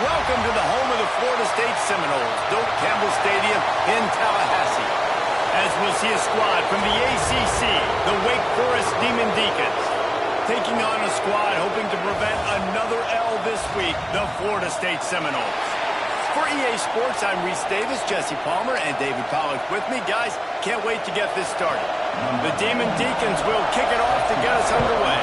Welcome to the home of the Florida State Seminoles, Doak Campbell Stadium in Tallahassee. As we'll see a squad from the ACC, the Wake Forest Demon Deacons, taking on a squad hoping to prevent another L this week, the Florida State Seminoles. For EA Sports, I'm Reese Davis, Jesse Palmer, and David Pollack with me. Guys, can't wait to get this started. The Demon Deacons will kick it off to get us underway.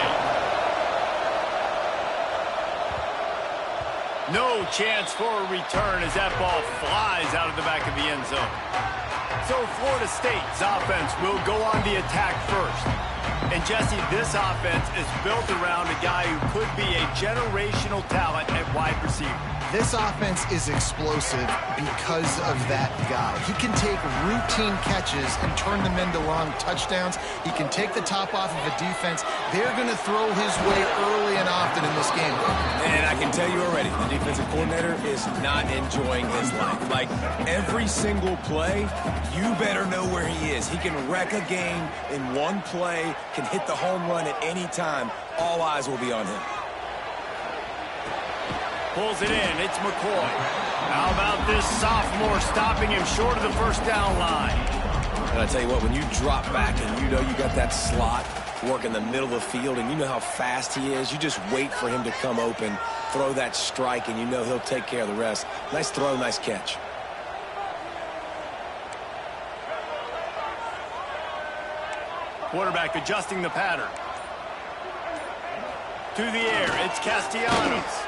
No chance for a return as that ball flies out of the back of the end zone. So Florida State's offense will go on the attack first. And Jesse, this offense is built around a guy who could be a generational talent at wide receiver. This offense is explosive because of that guy. He can take routine catches and turn them into long touchdowns. He can take the top off of a defense. They're going to throw his way early and often in this game. And I can tell you already, the defensive coordinator is not enjoying his life. Like, every single play, you better know where he is. He can wreck a game in one play, can hit the home run at any time. All eyes will be on him. Pulls it in. It's McCoy. How about this sophomore stopping him short of the first down line? And I tell you what, when you drop back and you know you got that slot work in the middle of the field and you know how fast he is, you just wait for him to come open, throw that strike, and you know he'll take care of the rest. Nice throw, nice catch. Quarterback adjusting the pattern. To the air. It's Castellanos.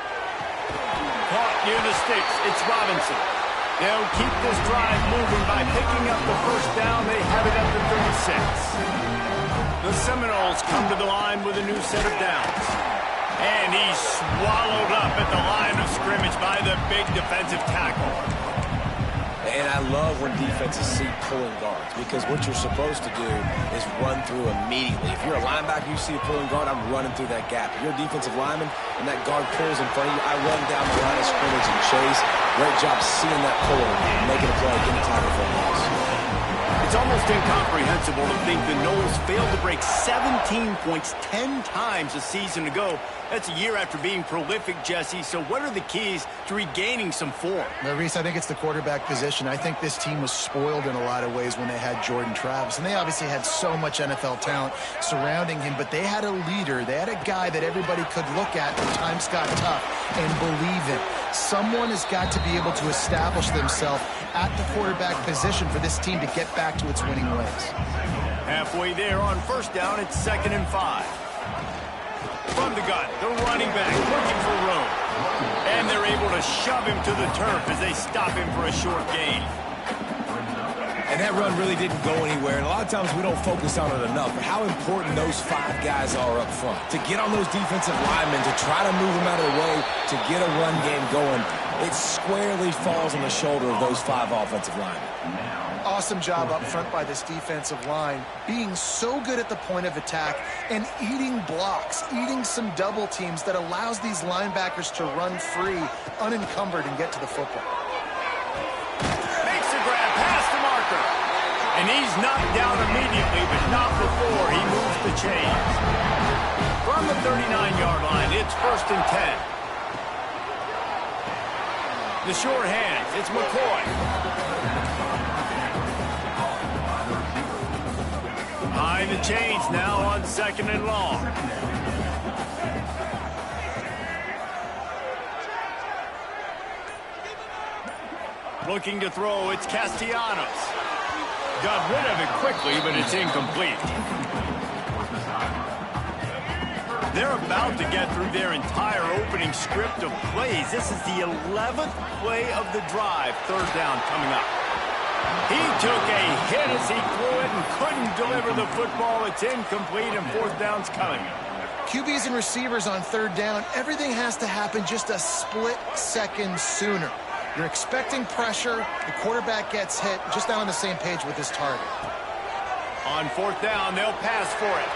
Caught near the sticks. It's Robinson. They'll keep this drive moving by picking up the first down. They have it at the 36. The Seminoles come to the line with a new set of downs. And he's swallowed up at the line of scrimmage by the big defensive tackle. And I love when defenses see pulling guards, because what you're supposed to do is run through immediately. If you're a linebacker, you see a pulling guard, I'm running through that gap. If you're a defensive lineman and that guard pulls in front of you, I run down the line of scrimmage and chase. Great job seeing that puller, making a play, getting a tackle for a loss. It's almost incomprehensible to think the Noles failed to break 17 points 10 times a season ago. That's a year after being prolific, Jesse. So what are the keys to regaining some form? Now, Reese, I think it's the quarterback position. I think this team was spoiled in a lot of ways when they had Jordan Travis. And they obviously had so much NFL talent surrounding him. But they had a leader. They had a guy that everybody could look at when times got tough and believe in. Someone has got to be able to establish themselves at the quarterback position for this team to get back to its winning ways. Halfway there on first down, it's 2nd and 5. From the gun, the running back looking for room. And they're able to shove him to the turf as they stop him for a short gain. And that run really didn't go anywhere. And a lot of times we don't focus on it enough. But how important those 5 guys are up front. To get on those defensive linemen, to try to move them out of the way, to get a run game going, it squarely falls on the shoulder of those 5 offensive linemen. Awesome job up front by this defensive line, being so good at the point of attack and eating blocks, eating some double teams that allows these linebackers to run free, unencumbered, and get to the football. Makes the grab past the marker. And he's knocked down immediately, but not before he moves the chains. From the 39-yard line, it's 1st and 10. The short hands, it's McCoy. Behind the chains now on 2nd and long. Looking to throw, it's Castellanos. Got rid of it quickly, but it's incomplete. They're about to get through their entire opening script of plays. This is the 11th play of the drive. 3rd down coming up. He took a hit as he threw it and couldn't deliver the football. It's incomplete, and 4th down's coming. QBs and receivers on 3rd down, everything has to happen just a split second sooner. You're expecting pressure, the quarterback gets hit, just not on the same page with his target. On 4th down, they'll pass for it.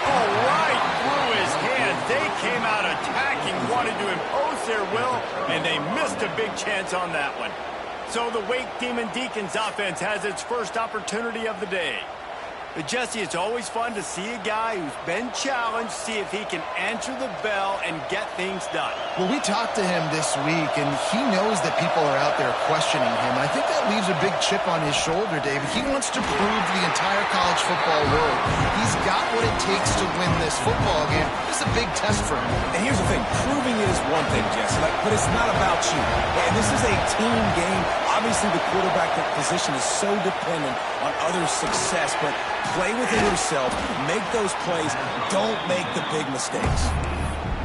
Oh, right through his hands. They came out attacking, wanted to impose their will, and they missed a big chance on that one. So the Wake Demon Deacons offense has its first opportunity of the day. But Jesse, it's always fun to see a guy who's been challenged, see if he can answer the bell and get things done. Well, we talked to him this week, and he knows that people are out there questioning him. And I think that leaves a big chip on his shoulder, David. He wants to prove to the entire college football world he's got what it takes to win this football game. This is a big test for him. And here's the thing. Proving it is one thing, Jesse, but it's not about you. And this is a team game. Obviously, the quarterback position is so dependent on others' success, but play within yourself, make those plays, don't make the big mistakes.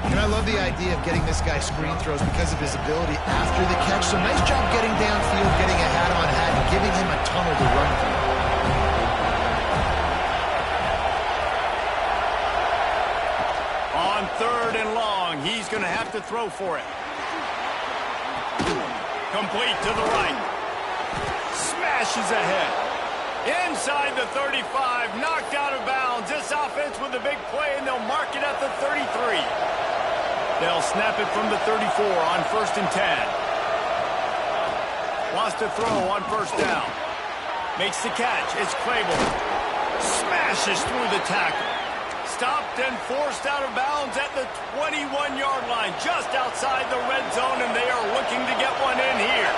And I love the idea of getting this guy screen throws because of his ability after the catch. So nice job getting downfield, getting a hat-on-hat, and giving him a tunnel to run through. On 3rd and long, he's going to have to throw for it. Complete to the right. Smashes ahead. Inside the 35, knocked out of bounds. This offense with a big play, and they'll mark it at the 33. They'll snap it from the 34 on 1st and 10. Wants to throw on 1st down. Makes the catch. It's Claiborne. Smashes through the tackle. Stopped and forced out of bounds at the 21-yard line, just outside the red zone, and they are looking to get one in here.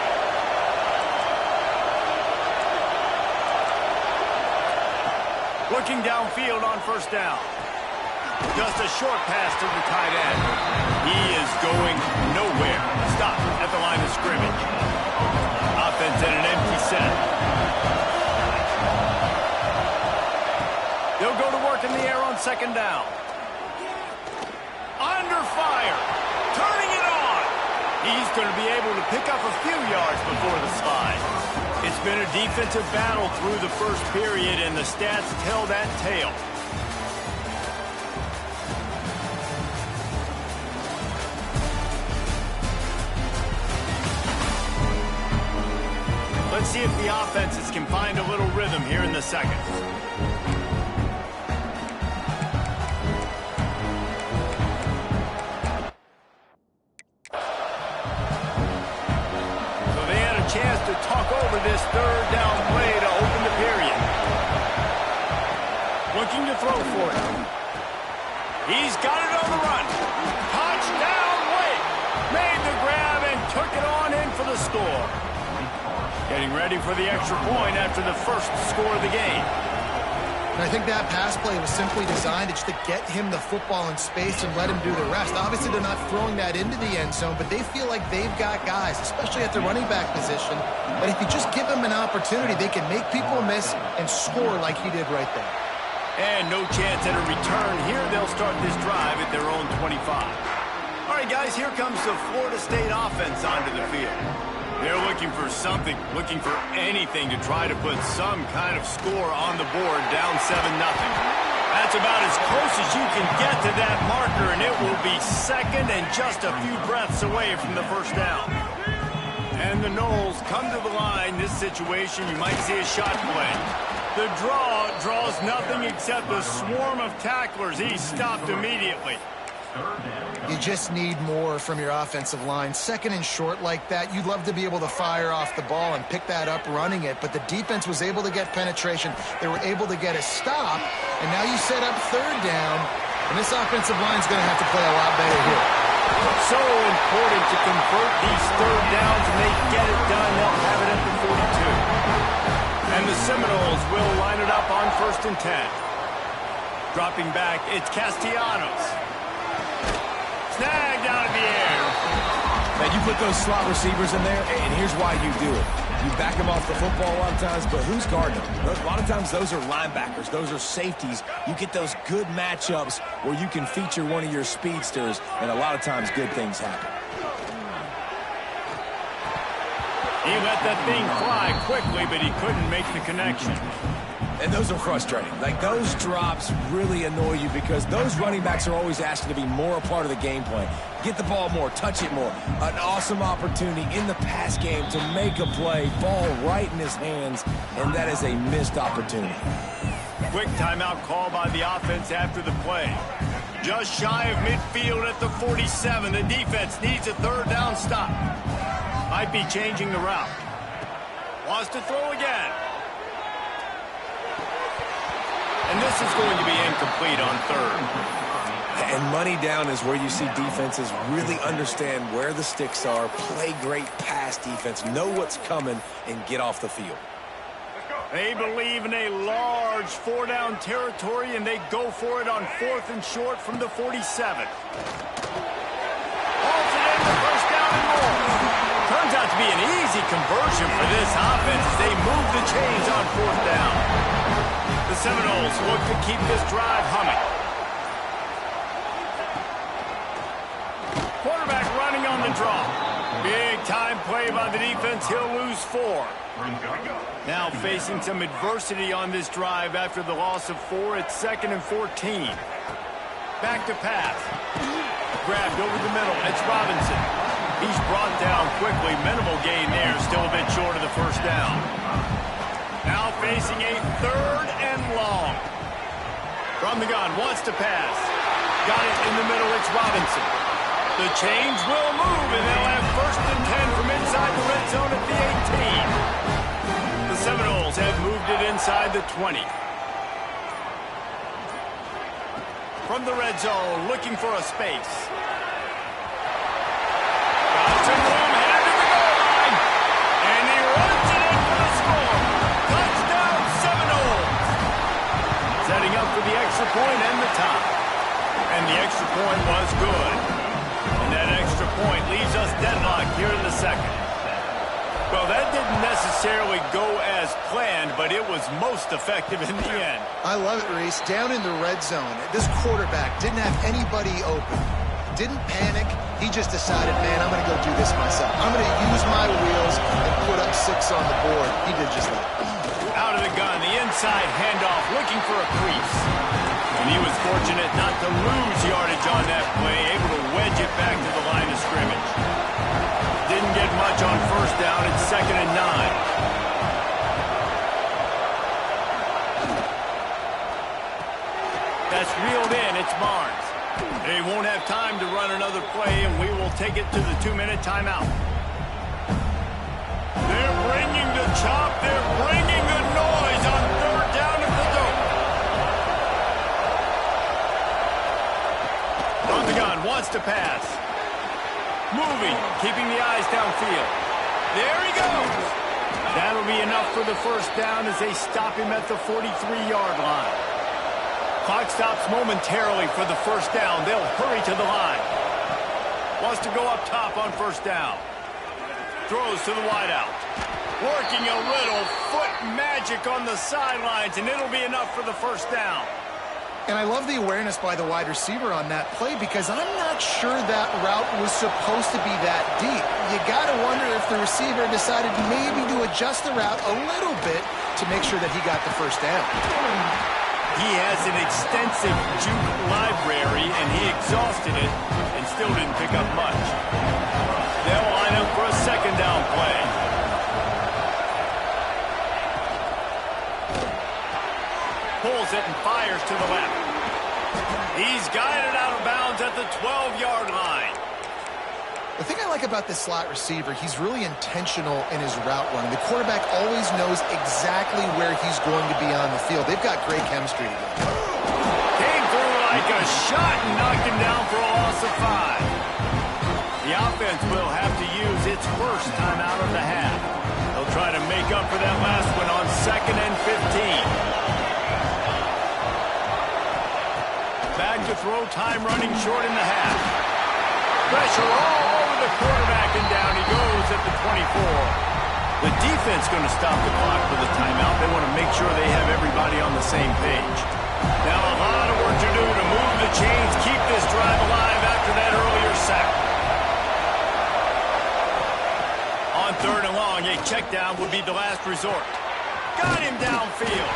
Looking downfield on 1st down. Just a short pass to the tight end. He is going nowhere. Stop at the line of scrimmage. Offense in an empty set. They'll go to work in the air on 2nd down. Under fire. Turning it on. He's going to be able to pick up a few yards before the slide. It's been a defensive battle through the 1st period, and the stats tell that tale. Let's see if the offenses can find a little rhythm here in the 2nd. Chance to talk over this 3rd down play to open the period. Looking to throw for it. He's got it on the run. Touchdown, Wake. Made the grab and took it on in for the score. Getting ready for the extra point after the 1st score of the game. And I think that pass play was simply designed just to get him the football in space and let him do the rest. Obviously, they're not throwing that into the end zone, but they feel like they've got guys, especially at the running back position. But if you just give them an opportunity, they can make people miss and score like he did right there. And no chance at a return here. They'll start this drive at their own 25. All right, guys, here comes the Florida State offense onto the field. They're looking for something, looking for anything to try to put some kind of score on the board, down 7-0. That's about as close as you can get to that marker, and it will be 2nd and just a few breaths away from the 1st down. And the Noles come to the line. This situation, you might see a shot play. The draw draws nothing except a swarm of tacklers. He's stopped immediately. You just need more from your offensive line. 2nd and short like that, you'd love to be able to fire off the ball and pick that up running it, but the defense was able to get penetration. They were able to get a stop, and now you set up 3rd down, and this offensive line is going to have to play a lot better here. So important to convert these 3rd downs, and they get it done. They'll have it at the 42. And the Seminoles will line it up on 1st and 10. Dropping back, it's Castellanos. Snagged out of the air. Now, you put those slot receivers in there, and here's why you do it. You back them off the football a lot of times, but who's guarding them? A lot of times, those are linebackers. Those are safeties. You get those good matchups where you can feature one of your speedsters, and a lot of times, good things happen. He let that thing fly quickly, but he couldn't make the connection. And those are frustrating. Like, those drops really annoy you because those running backs are always asking to be more a part of the game plan. Get the ball more, touch it more. An awesome opportunity in the pass game to make a play, ball right in his hands, and that is a missed opportunity. Quick timeout call by the offense after the play. Just shy of midfield at the 47. The defense needs a 3rd down stop. Might be changing the route. Wants to throw again. And this is going to be incomplete on third. And money down is where you see defenses really understand where the sticks are, play great pass defense, know what's coming, and get off the field. They believe in a large four-down territory, and they go for it on 4th and short from the 47. Hauls it in for first down and more. Turns out to be an easy conversion for this offense as they move the chains on 4th down. The Seminoles look to keep this drive humming. Quarterback running on the draw. Big time play by the defense. He'll lose 4. Now facing some adversity on this drive after the loss of 4. It's 2nd and 14. Back to pass. Grabbed over the middle. It's Robinson. He's brought down quickly. Minimal gain there. Still a bit short of the first down. Now facing a 3rd and long. From the gun. Wants to pass. Got it in the middle. It's Robinson. The chains will move, and they'll have 1st and 10 from inside the red zone at the 18. The Seminoles have moved it inside the 20. From the red zone, looking for a space. Got some room, headed to the goal line. And he runs it in for the score. Touchdown, Seminoles. Setting up for the extra point and the tie. And the extra point was good. And that extra point leaves us deadlocked here in the second. Well, that didn't necessarily go as planned, but it was most effective in the end. I love it, Reese. Down in the red zone, this quarterback didn't have anybody open. Didn't panic. He just decided, man, I'm going to go do this myself. I'm going to use my wheels and put up 6 on the board. He did just that. Out of the gun, the inside handoff, looking for a crease. And he was fortunate not to lose yardage on that play, able to wedge it back to the line of scrimmage. Didn't get much on first down. It's 2nd and 9. That's reeled in. It's Barnes. They won't have time to run another play, and we will take it to the 2-minute timeout. They're bringing the chop. They're bringing the noise on 3rd down at the dope. On the gun, wants to pass. Moving, keeping the eyes downfield. There he goes. That'll be enough for the first down as they stop him at the 43-yard line. Clock stops momentarily for the first down. They'll hurry to the line. Wants to go up top on first down. Throws to the wideout. Working a little foot magic on the sidelines, and it'll be enough for the first down. And I love the awareness by the wide receiver on that play because I'm not sure that route was supposed to be that deep. You got to wonder if the receiver decided maybe to adjust the route a little bit to make sure that he got the first down. He has an extensive juke library, and he exhausted it and still didn't pick up much. They'll line up for a 2nd down play. Pulls it and fires to the left. He's guided out of bounds at the 12-yard line. The thing I like about this slot receiver, he's really intentional in his route running. The quarterback always knows exactly where he's going to be on the field. They've got great chemistry together. Came through like a shot and knocked him down for a loss of 5. The offense will have to use its first timeout of the half. They'll try to make up for that last one on 2nd and 15. Back to throw, time running short in the half. Pressure all over the quarterback, and down he goes at the 24. The defense going to stop the clock for the timeout. They want to make sure they have everybody on the same page. Now a lot of work to do to move the chains, keep this drive alive after that earlier sack. On 3rd and long, a check down would be the last resort. Got him downfield.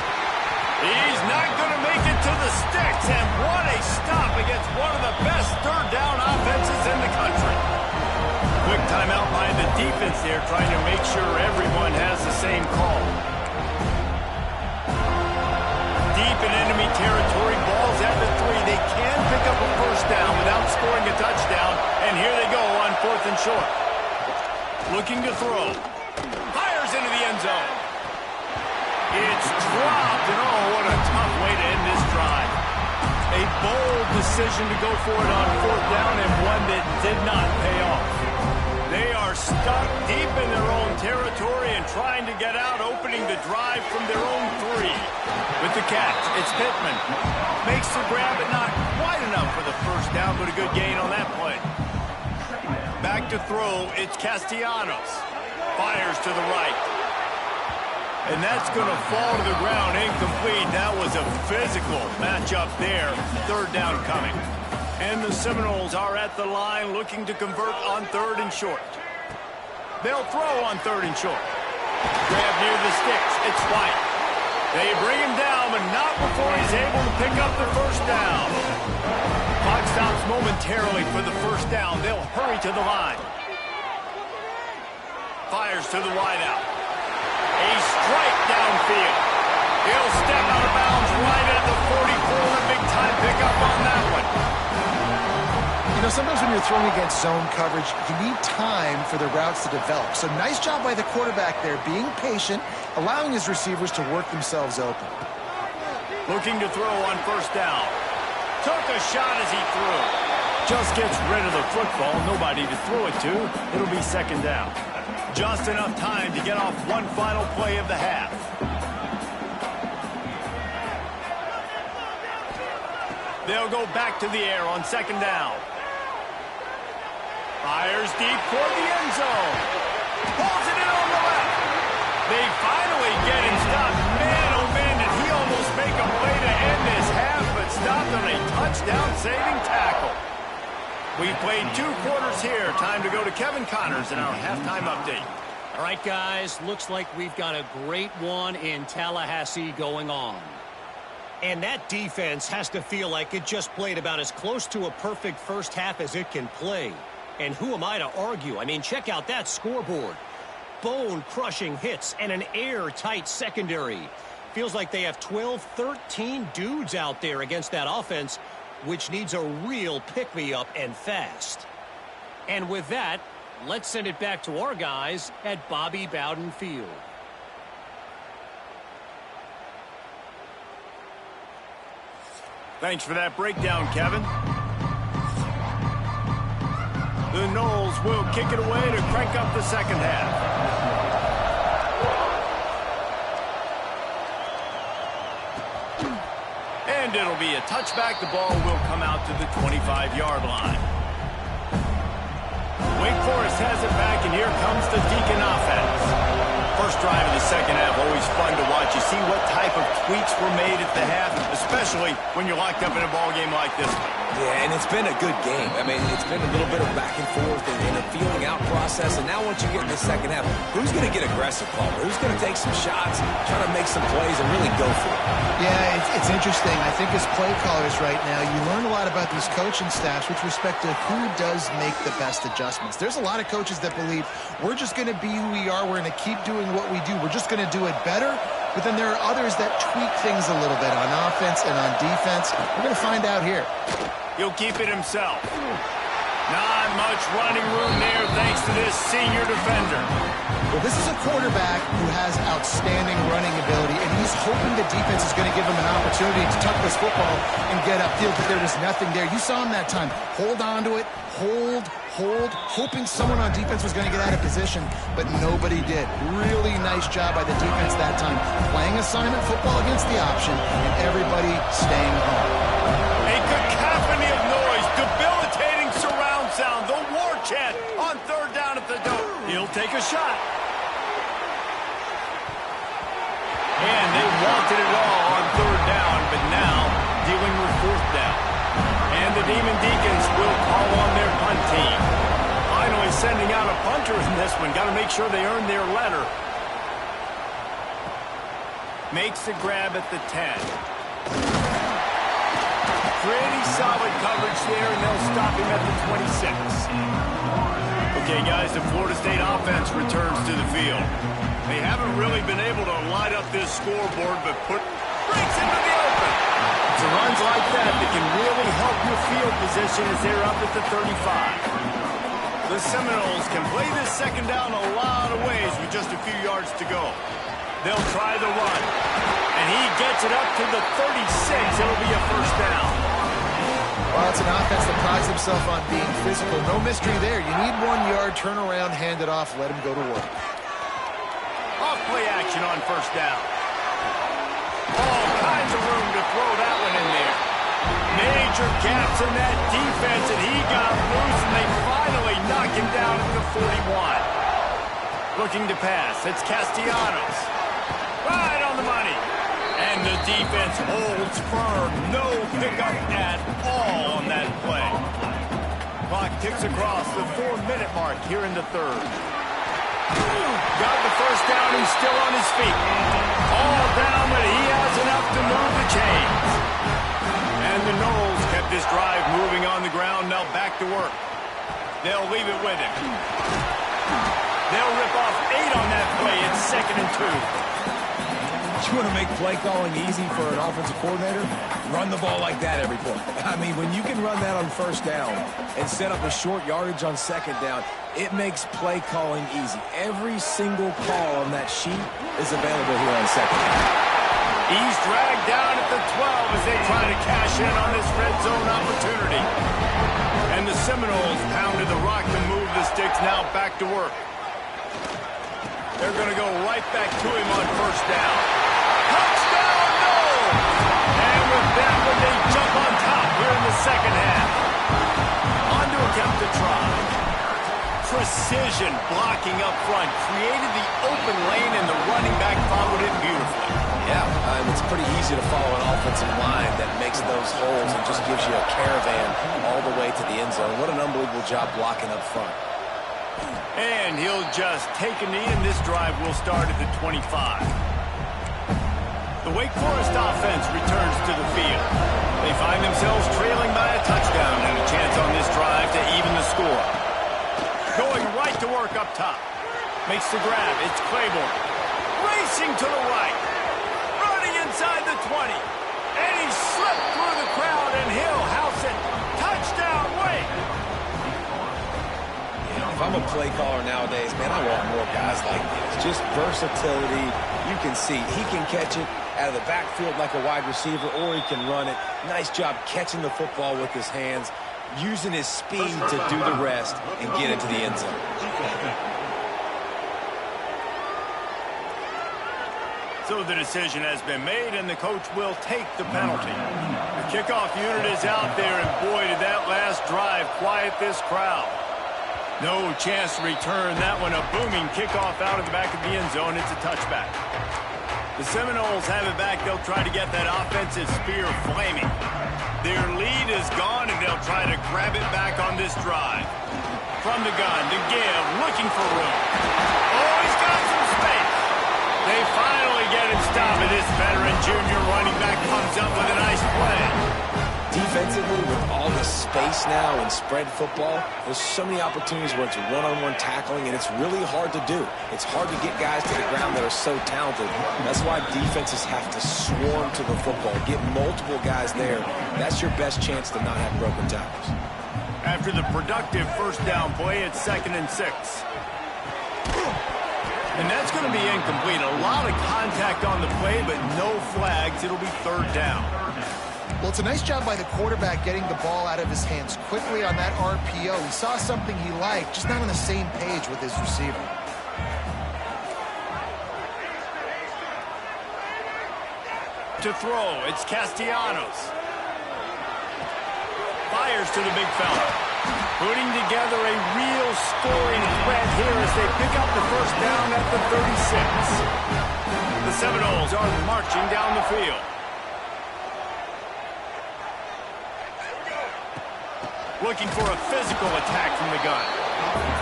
He's not going to make it to the sticks, and what a stop against one of the best 3rd down offenses in the country. Quick timeout by the defense there, trying to make sure everyone has the same call. Deep in enemy territory, balls at the 3. They can pick up a first down without scoring a touchdown, and here they go on 4th and short. Looking to throw. Fires into the end zone. It's dropped, and oh, what a tough way way to end this drive. A bold decision to go for it on 4th down and one that did not pay off. They are stuck deep in their own territory and trying to get out, opening the drive from their own 3. With the catch, it's Pittman. Makes the grab, but not quite enough for the 1st down, but a good gain on that play. Back to throw, it's Castellanos. Fires to the right. And that's going to fall to the ground incomplete. That was a physical matchup there. 3rd down coming. And the Seminoles are at the line looking to convert on 3rd and short. They'll throw on 3rd and short. Grab near the sticks. It's White. They bring him down, but not before he's able to pick up the 1st down. Clock stops momentarily for the 1st down. They'll hurry to the line. Fires to the wideout. A strike downfield. He'll step out of bounds right at the 44. A big-time pickup on that one. You know, sometimes when you're throwing against zone coverage, you need time for the routes to develop. So nice job by the quarterback there, being patient, allowing his receivers to work themselves open. Looking to throw on 1st down. Took a shot as he threw. Just gets rid of the football. Nobody to throw it to. It'll be 2nd down. Just enough time to get off one final play of the half. They'll go back to the air on 2nd down. Fires deep toward the end zone. Pulls it in on the left. They finally get him stopped. Man, oh man, did he almost make a play to end this half, but stopped on a touchdown-saving tackle. We played 2 quarters here. Time to go to Kevin Connors in our halftime update. All right, guys, looks like we've got a great one in Tallahassee going on. And that defense has to feel like it just played about as close to a perfect 1st half as it can play. And who am I to argue? I mean, check out that scoreboard. Bone-crushing hits and an airtight secondary. Feels like they have 12, 13 dudes out there against that offense, which needs a real pick-me-up and fast. And with that, let's send it back to our guys at Bobby Bowden Field. Thanks for that breakdown, Kevin. The Noles will kick it away to crank up the 2nd half. And it'll be a touchback. The ball will come out to the 25-yard line. Wake Forest has it back, and here comes the Deacon offense. First drive of the 2nd half, always fun to watch. You see what type of tweaks were made at the half, especially when you're locked up in a ball game like this one. Yeah, and it's been a good game. I mean, it's been a little bit of back and forth and a feeling out process. And now once you get in the 2nd half, who's going to get aggressive, Palmer? Who's going to take some shots, try to make some plays, and really go for it? Yeah, it's interesting. I think as play callers right now, you learn a lot about these coaching staffs with respect to who does make the best adjustments. There's a lot of coaches that believe we're just going to be who we are. We're going to keep doing what we do. We're just going to do it better. But then there are others that tweak things a little bit on offense and on defense. We're going to find out here. He'll keep it himself. Not much running room there thanks to this senior defender. Well, this is a quarterback who has outstanding running ability, and he's hoping the defense is going to give him an opportunity to tuck this football and get upfield, but there was nothing there. You saw him that time. Hold on to it, hold, hoping someone on defense was going to get out of position, but nobody did. Really nice job by the defense that time, playing assignment football against the option, and everybody staying home. A cacophony of noise, debilitating surround sound, the war chant on 3rd down at the door. He'll take a shot. And they wanted it all on 3rd down, but now dealing with 4th down. And the Demon Deacons will call on their punt team. Finally sending out a punter in this one. Got to make sure they earn their letter. Makes the grab at the 10. Pretty solid coverage there, and they'll stop him at the 26. Okay, guys, the Florida State offense returns to the field. They haven't really been able to light up this scoreboard, but breaks into the open. It's runs like that can really help your field position as they're up at the 35. The Seminoles can play this 2nd down a lot of ways with just a few yards to go. They'll try the run. And he gets it up to the 36. It'll be a first down. Well, it's an offense that prides himself on being physical. No mystery there. You need 1 yard, turn around, hand it off, let him go to work. Off play action on first down. All kinds of room to throw that one in there. Major gaps in that defense, and he got loose, and they finally knock him down at the 41. Looking to pass. It's Castellanos. Right on the money. And the defense holds firm. No pickup at all on that play. Clock ticks across the 4-minute mark here in the third. Got the first down. He's still on his feet. All down, but he has enough to move the chains. And the Noles kept this drive moving on the ground. Now back to work. They'll leave it with him. They'll rip off 8 on that play. It's 2nd and 2. You want to make play calling easy for an offensive coordinator? Run the ball like that every play. I mean, when you can run that on first down and set up a short yardage on second down, it makes play calling easy. Every single call on that sheet is available here on second down. He's dragged down at the 12 as they try to cash in on this red zone opportunity. And the Seminoles pounded the rock to move the sticks. Now back to work. They're going to go right back to him on first down. Touchdown, no! And with that one, they jump on top here in the second half. On to attempt to try. Precision blocking up front created the open lane, and the running back followed it beautifully. Yeah, it's pretty easy to follow an offensive line that makes those holes and just gives you a caravan all the way to the end zone. What an unbelievable job blocking up front. And he'll just take a knee, and this drive will start at the 25. The Wake Forest offense returns to the field. They find themselves trailing by a touchdown and a chance on this drive to even the score. Going right to work up top. Makes the grab. It's Claiborne. Racing to the right. Running inside the 20. And he slipped through the crowd, and he'll house it. Touchdown, Wake! If I'm a play caller nowadays, man, I want more guys like this. Just versatility. You can see he can catch it out of the backfield like a wide receiver, or he can run it. Nice job catching the football with his hands, using his speed to do the rest and get into the end zone. So the decision has been made, and the coach will take the penalty. The kickoff unit is out there, and boy, did that last drive quiet this crowd. No chance to return that one. A booming kickoff out of the back of the end zone. It's a touchback. The Seminoles have it back. They'll try to get that offensive spear flaming. Their lead is gone, and they'll try to grab it back on this drive. From the gun to give, looking for room. Oh, he's got some space. They finally get him stopped, and this veteran junior running back comes up with a nice play. Defensively, with all the space now in spread football, there's so many opportunities where it's one-on-one tackling, and it's really hard to do. It's hard to get guys to the ground that are so talented. That's why defenses have to swarm to the football, get multiple guys there. That's your best chance to not have broken tackles. After the productive first down play, it's 2nd and 6. And that's going to be incomplete. A lot of contact on the play, but no flags. It'll be 3rd down. Well, it's a nice job by the quarterback getting the ball out of his hands quickly on that RPO. He saw something he liked, just not on the same page with his receiver. To throw, it's Castellanos. Fires to the big fella. Putting together a real scoring threat here as they pick up the first down at the 36. The Seminoles are marching down the field. Looking for a physical attack from the gun.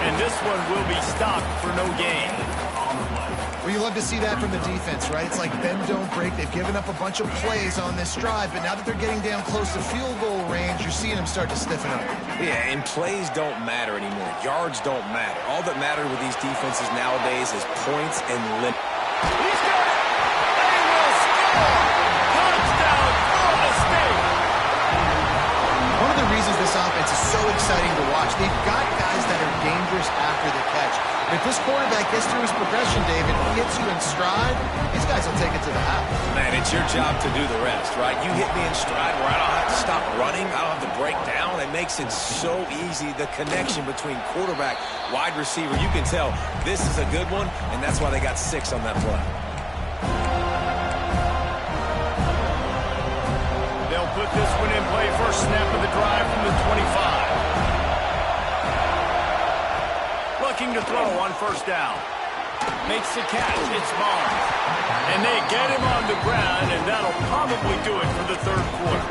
And this one will be stopped for no gain. Well, you love to see that from the defense, right? It's like bend, don't break. They've given up a bunch of plays on this drive, but now that they're getting down close to field goal range, you're seeing them start to stiffen up. Yeah, and plays don't matter anymore. Yards don't matter. All that matters with these defenses nowadays is points and limit. He's got it! They will score! Touchdown, Florida State! One of the reasons this offense is so exciting to watch, they've got guys that are dangerous after the catch. If this quarterback gets through his progression, David, hits you in stride, these guys will take it to the house. Man, it's your job to do the rest, right? You hit me in stride where I don't have to stop running. I don't have to break down. It makes it so easy, the connection between quarterback, wide receiver. You can tell this is a good one, and that's why they got 6 on that play. They'll put this one in play. First snap of the drive from the 25. Looking to throw on first down. Makes the catch. It's Barnes. And they get him on the ground, and that'll probably do it for the third quarter.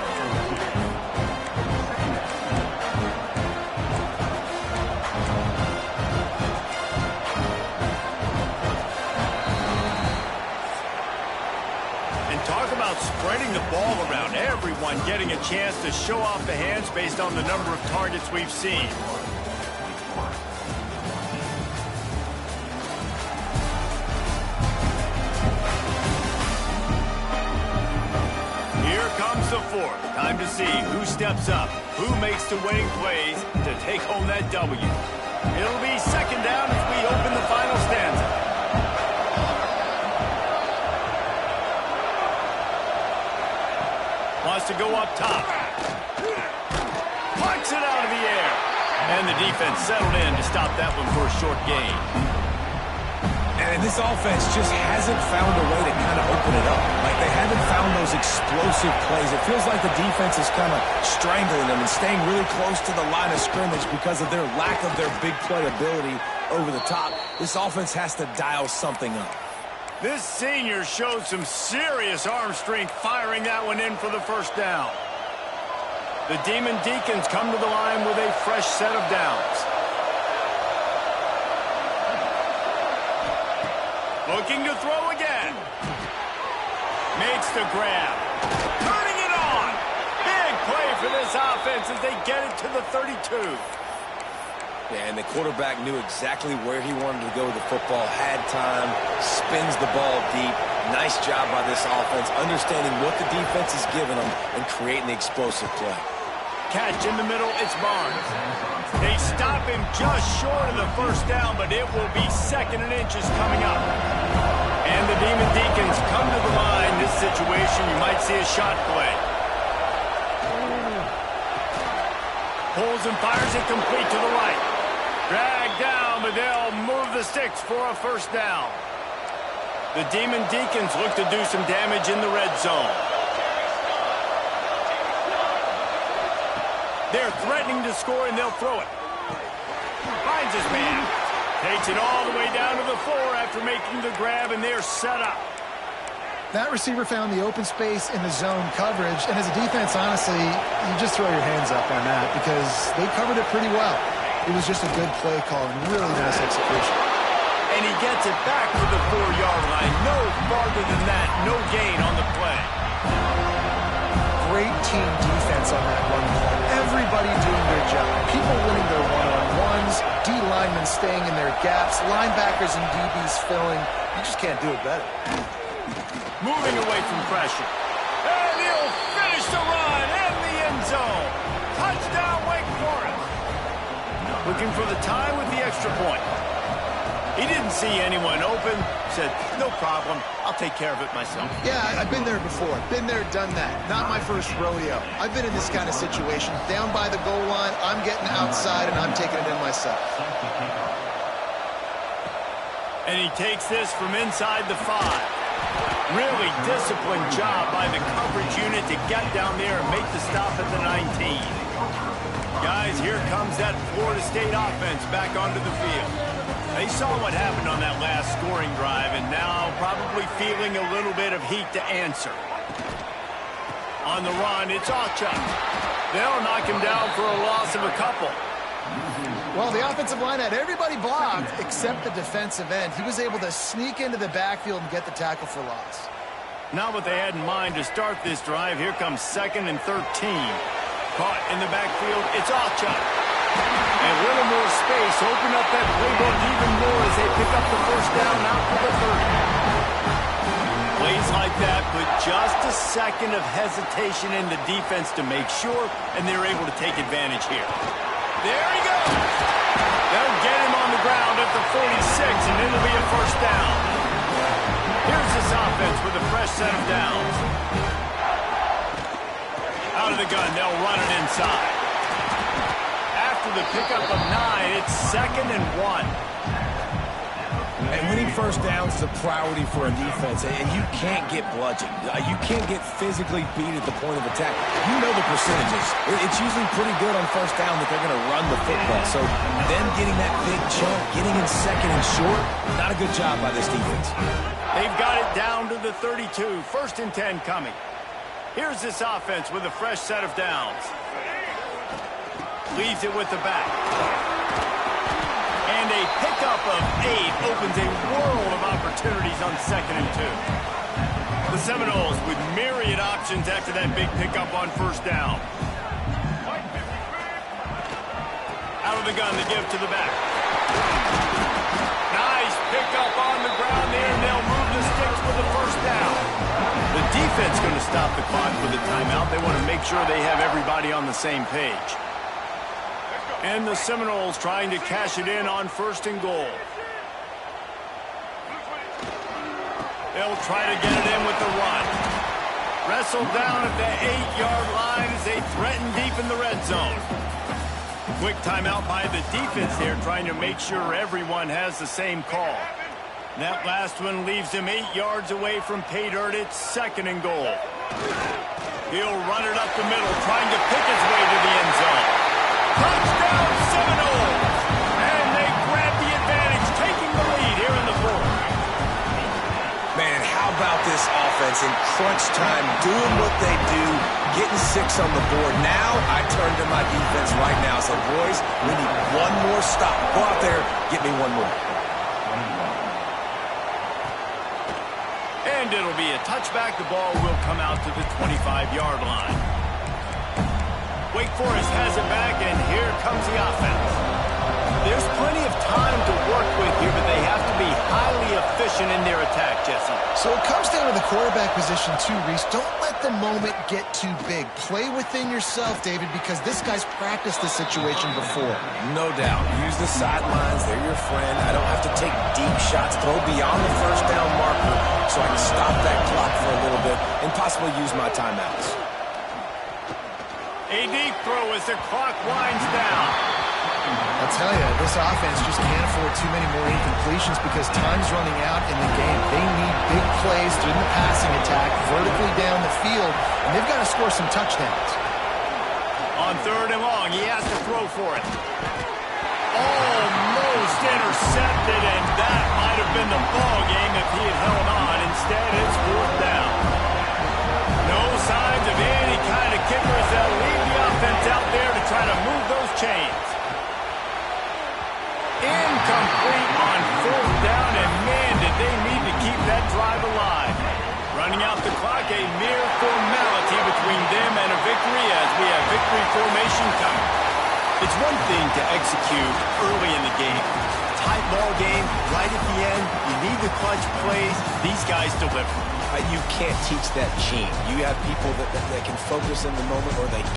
And talk about spreading the ball around. Everyone getting a chance to show off the hands based on the number of targets we've seen. Comes the fourth. Time to see who steps up, who makes the winning plays to take home that W. It'll be second down as we open the final stanza. Wants to go up top. Punts it out of the air. And the defense settled in to stop that one for a short gain. And this offense just hasn't found a way to kind of open it up. Like, they haven't found those explosive plays. It feels like the defense is kind of strangling them and staying really close to the line of scrimmage because of their lack of their big play ability over the top. This offense has to dial something up. This senior showed some serious arm strength firing that one in for the first down. The Demon Deacons come to the line with a fresh set of downs. Looking to throw again. Makes the grab. Turning it on. Big play for this offense as they get it to the 32. Yeah, and the quarterback knew exactly where he wanted to go with the football, had time, spins the ball deep. Nice job by this offense, understanding what the defense is giving them and creating the explosive play. Catch in the middle, it's Barnes. They stop him just short of the first down, but it will be second and inches coming up. And the Demon Deacons come to the line. This situation, you might see a shot play. Pulls and fires it complete to the right. Dragged down, but they'll move the sticks for a first down. The Demon Deacons look to do some damage in the red zone. They're threatening to score, and they'll throw it. Finds his man. Takes it all the way down to the 4 after making the grab, and they're set up. That receiver found the open space in the zone coverage, and as a defense, honestly, you just throw your hands up on that because they covered it pretty well. It was just a good play call and really nice execution. And he gets it back to the 4-yard line. No farther than that. No gain on the play. Great team defense on that run play. Everybody doing their job. People winning their one-on-ones, D linemen staying in their gaps, linebackers and DBs filling. You just can't do it better. Moving away from pressure. And he'll finish the run in the end zone. Touchdown, Wake Forest. Looking for the tie with the extra point. He didn't see anyone open. Said, no problem. I'll take care of it myself. Yeah, I've been there before. Been there, done that. Not my first rodeo. I've been in this kind of situation. Down by the goal line, I'm getting outside, and I'm taking it in myself. And he takes this from inside the 5. Really disciplined job by the coverage unit to get down there and make the stop at the 19. Guys, here comes that Florida State offense back onto the field. They saw what happened on that last scoring drive and now probably feeling a little bit of heat to answer. On the run, it's Ocha. They'll knock him down for a loss of a couple. Well, the offensive line had everybody blocked except the defensive end. He was able to sneak into the backfield and get the tackle for loss. Not what they had in mind to start this drive. Here comes 2nd and 13. Caught in the backfield, it's Ocha. And a little more space, open up that playbook even more as they pick up the first down out for the 30. Plays like that, but just a second of hesitation in the defense to make sure, and they're able to take advantage here. There he goes. They'll get him on the ground at the 46. fresh set of downs. Out of the gun, they'll run it inside. After the pickup of 9, it's 2nd and 1. And winning first downs is a priority for a defense, and you can't get bludgeoned. You can't get physically beat at the point of attack. You know the percentages. It's usually pretty good on first down that they're going to run the football. So them getting that big chunk, getting in 2nd and short, not a good job by this defense. They've got it down to the 32. 1st and 10 coming. Here's this offense with a fresh set of downs. Leaves it with the back. And a pickup of 8 opens a world of opportunities on 2nd and 2. The Seminoles with myriad options after that big pickup on first down. Out of the gun, they give to the back. Nice pickup on the ground there, and they'll move the sticks with the first down. The defense going to stop the clock with a timeout. They want to make sure they have everybody on the same page. And the Seminoles trying to cash it in on 1st and goal. They'll try to get it in with the run. Wrestled down at the 8-yard line as they threaten deep in the red zone. Quick timeout by the defense there, trying to make sure everyone has the same call. That last one leaves him 8 yards away from pay dirt. It's 2nd and goal. He'll run it up the middle, trying to pick his way to the end zone. Touchdown Seminoles! And they grab the advantage, taking the lead here in the 4th. Man, how about this offense in crunch time, doing what they do, getting 6 on the board. Now I turn to my defense right now and say, boys, we need one more stop. Go out there, get me one more. And it'll be a touchback. The ball will come out to the 25-yard line. Wake Forest has it back, and here comes the offense. There's plenty of time to work with here, but they have to be highly efficient in their attack, Jesse. So it comes down to the quarterback position too, Reese. Don't let the moment get too big. Play within yourself, David, because this guy's practiced this situation before. No doubt. Use the sidelines. They're your friend. I don't have to take deep shots, throw beyond the first down marker so I can stop that clock for a little bit and possibly use my timeouts. A deep throw as the clock winds down. I'll tell you, this offense just can't afford too many more incompletions because time's running out in the game. They need big plays through the passing attack, vertically down the field, and they've got to score some touchdowns. On 3rd and long, he has to throw for it. Almost intercepted, and that might have been the ball game if he had held on. Instead, it's 4th down. No signs of any kind of kickers. They'll leave the offense out there to try to move those chains. Incomplete on 4th down, and man, did they need to keep that drive alive. Running out the clock, a mere formality between them and a victory as we have victory formation coming. It's one thing to execute early in the game. Tight ball game, right at the end, you need the clutch plays. These guys deliver. You can't teach that gene. You have people that can focus in the moment or they